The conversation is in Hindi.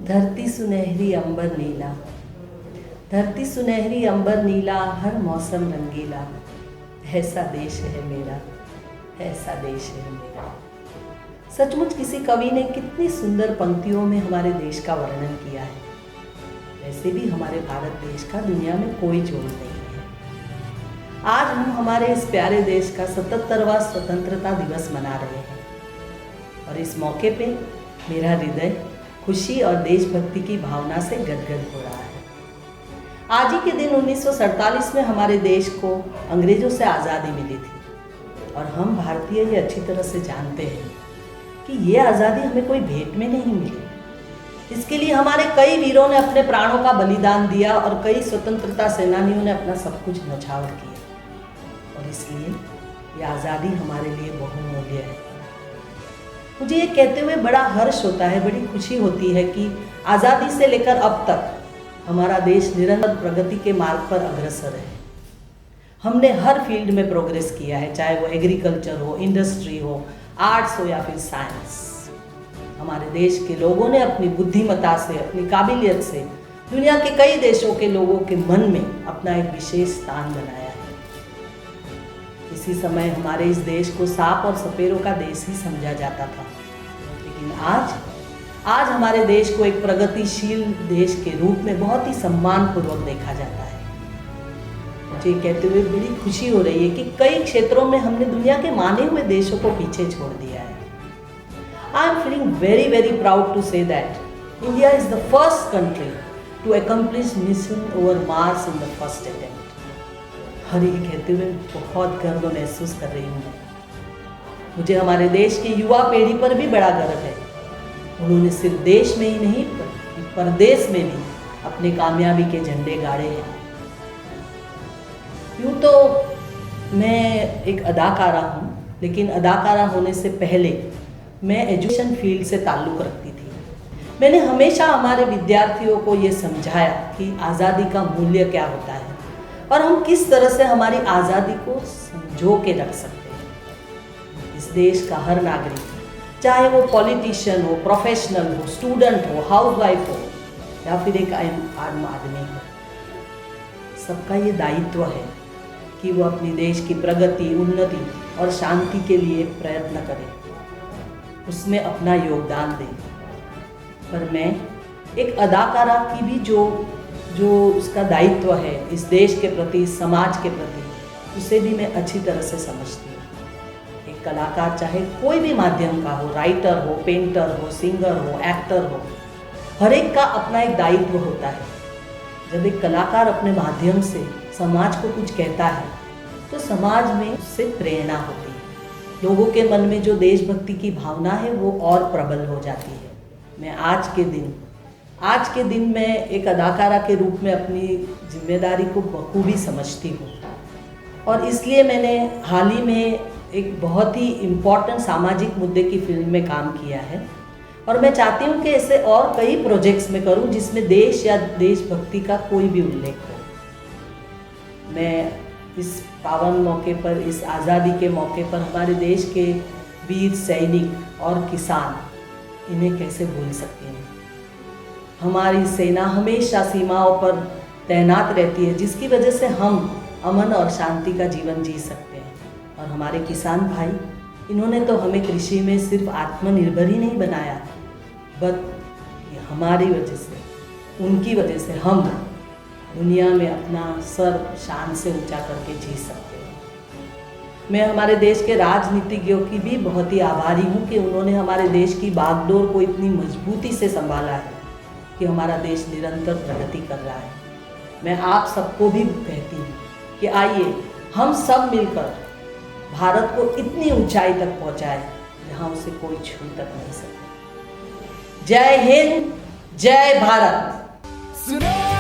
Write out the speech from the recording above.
धरती सुनहरी अंबर नीला, धरती सुनहरी अंबर नीला, हर मौसम रंगीला। ऐसा देश है मेरा, ऐसा देश है मेरा। सचमुच किसी कवि ने कितनी सुंदर पंक्तियों में हमारे देश का वर्णन किया है। वैसे भी हमारे भारत देश का दुनिया में कोई जोड़ नहीं है। आज हम हमारे इस प्यारे देश का 77वां स्वतंत्रता दिवस मना रहे हैं और इस मौके पे मेरा हृदय खुशी और देशभक्ति की भावना से गदगद हो रहा है। आज ही के दिन 1947 में हमारे देश को अंग्रेजों से आज़ादी मिली थी और हम भारतीय ये अच्छी तरह से जानते हैं कि ये आज़ादी हमें कोई भेंट में नहीं मिली। इसके लिए हमारे कई वीरों ने अपने प्राणों का बलिदान दिया और कई स्वतंत्रता सेनानियों ने अपना सब कुछ न्यौछावर किया और इसलिए ये आज़ादी हमारे लिए बहुमूल्य है। मुझे ये कहते हुए बड़ा हर्ष होता है, बड़ी खुशी होती है कि आज़ादी से लेकर अब तक हमारा देश निरंतर प्रगति के मार्ग पर अग्रसर है। हमने हर फील्ड में प्रोग्रेस किया है, चाहे वो एग्रीकल्चर हो, इंडस्ट्री हो, आर्ट्स हो या फिर साइंस। हमारे देश के लोगों ने अपनी बुद्धिमत्ता से, अपनी काबिलियत से दुनिया के कई देशों के लोगों के मन में अपना एक विशेष स्थान बनाया है। इसी समय हमारे इस देश को सांप और सपेरों का देश ही समझा जाता था, लेकिन आज हमारे देश को एक प्रगतिशील देश के रूप में बहुत ही सम्मानपूर्वक देखा जाता है। मुझे कहते हुए बड़ी खुशी हो रही है कि कई क्षेत्रों में हमने दुनिया के माने हुए देशों को पीछे छोड़ दिया है। I am feeling very very proud to say that India is the first country to accomplish mission over Mars in the first attempt. और ये कहते हुए बहुत गर्व महसूस कर रही हूँ। मुझे हमारे देश की युवा पीढ़ी पर भी बड़ा गर्व है। उन्होंने सिर्फ देश में ही नहीं परदेश में भी अपने कामयाबी के झंडे गाड़े हैं। यूँ तो मैं एक अदाकारा हूँ, लेकिन अदाकारा होने से पहले मैं एजुकेशन फील्ड से ताल्लुक़ रखती थी। मैंने हमेशा हमारे विद्यार्थियों को ये समझाया कि आज़ादी का मूल्य क्या होता है और हम किस तरह से हमारी आज़ादी को संजो के रख सकते हैं। इस देश का हर नागरिक, चाहे वो पॉलिटिशियन हो, प्रोफेशनल हो, स्टूडेंट हो, हाउसवाइफ हो या फिर एक आम आदमी हो, सबका ये दायित्व है कि वो अपनी देश की प्रगति, उन्नति और शांति के लिए प्रयत्न करे, उसमें अपना योगदान दे। पर मैं एक अदाकारा की भी जो उसका दायित्व है इस देश के प्रति, समाज के प्रति, उसे भी मैं अच्छी तरह से समझती हूँ। एक कलाकार चाहे कोई भी माध्यम का हो, राइटर हो, पेंटर हो, सिंगर हो, एक्टर हो, हर एक का अपना एक दायित्व होता है। जब एक कलाकार अपने माध्यम से समाज को कुछ कहता है तो समाज में उससे प्रेरणा होती है। लोगों के मन में जो देशभक्ति की भावना है वो और प्रबल हो जाती है। मैं आज के दिन मैं एक अदाकारा के रूप में अपनी जिम्मेदारी को बखूबी समझती हूँ और इसलिए मैंने हाल ही में एक बहुत ही इम्पॉर्टेंट सामाजिक मुद्दे की फिल्म में काम किया है और मैं चाहती हूँ कि ऐसे और कई प्रोजेक्ट्स में करूँ जिसमें देश या देशभक्ति का कोई भी उल्लेख हो। मैं इस पावन मौके पर, इस आज़ादी के मौके पर हमारे देश के वीर सैनिक और किसान, इन्हें कैसे भूल सकती हूँ। हमारी सेना हमेशा सीमाओं पर तैनात रहती है, जिसकी वजह से हम अमन और शांति का जीवन जी सकते हैं। और हमारे किसान भाई, इन्होंने तो हमें कृषि में सिर्फ आत्मनिर्भर ही नहीं बनाया, बल्कि हमारी वजह से, उनकी वजह से हम दुनिया में अपना सर शान से ऊंचा करके जी सकते हैं। मैं हमारे देश के राजनीतिज्ञों की भी बहुत ही आभारी हूँ कि उन्होंने हमारे देश की बागडोर को इतनी मजबूती से संभाला है कि हमारा देश निरंतर प्रगति कर रहा है। मैं आप सबको भी कहती हूँ कि आइए हम सब मिलकर भारत को इतनी ऊंचाई तक पहुँचाए जहाँ उसे कोई छू तक नहीं सकता। जय हिंद, जय भारत।